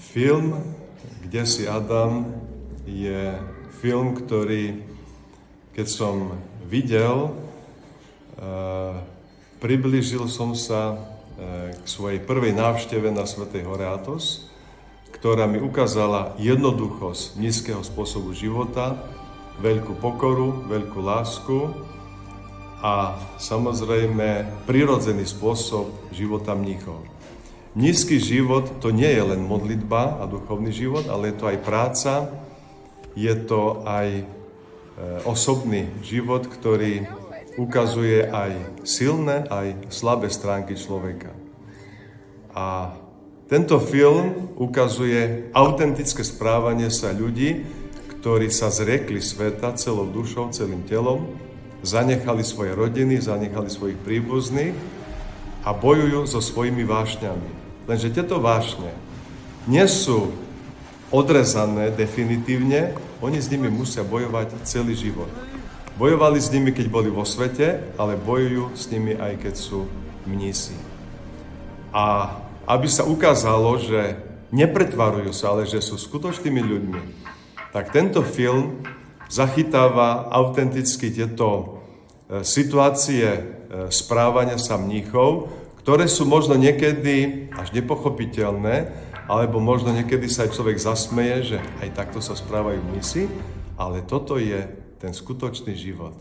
Film Kde si Adam je film, ktorý, keď som videl, priblížil som sa k svojej prvej návšteve na Svätej hore Athos, ktorá mi ukázala jednoduchosť nízkeho spôsobu života, veľkú pokoru, veľkú lásku a samozrejme prirodzený spôsob života mníchov. Nízky život to nie je len modlitba a duchovný život, ale je to aj práca, je to aj osobný život, ktorý ukazuje aj silné, aj slabé stránky človeka. A tento film ukazuje autentické správanie sa ľudí, ktorí sa zriekli sveta celou dušou, celým telom, zanechali svoje rodiny, zanechali svojich príbuzných a bojujú so svojimi vášňami. Lenže tieto vášne nie sú odrezané definitívne, oni s nimi musia bojovať celý život. Bojovali s nimi, keď boli vo svete, ale bojujú s nimi aj keď sú mnísi. A aby sa ukázalo, že nepretvarujú sa, ale že sú skutočnými ľuďmi, tak tento film zachytáva autenticky tieto situácie správania sa mníchov, ktoré sú možno niekedy až nepochopiteľné, alebo možno niekedy sa aj človek zasmeje, že aj takto sa správajú mnísi, ale toto je ten skutočný život.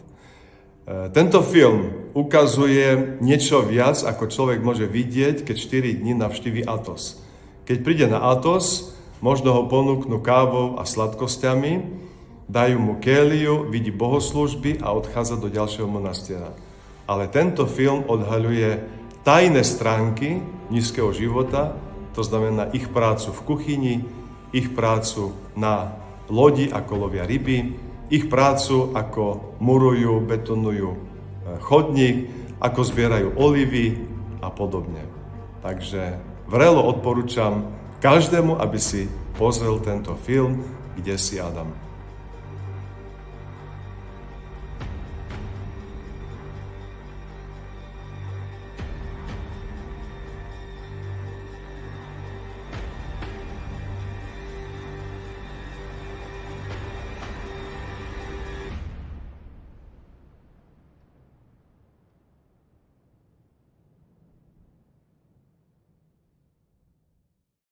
Tento film ukazuje niečo viac, ako človek môže vidieť, keď 4 dní navštíví Athos. Keď príde na Athos, možno ho ponúknú kávou a sladkosťami, dajú mu kéliu, vidí bohoslúžby a odchádza do ďalšieho monastiera. Ale tento film odhaľuje tajné stránky nízkeho života, to znamená ich prácu v kuchyni, ich prácu na lodi, ako lovia ryby, ich prácu, ako murujú, betonujú chodník, ako zbierajú olivy a podobne. Takže vrelo odporúčam každému, aby si pozrel tento film Kde si Adam.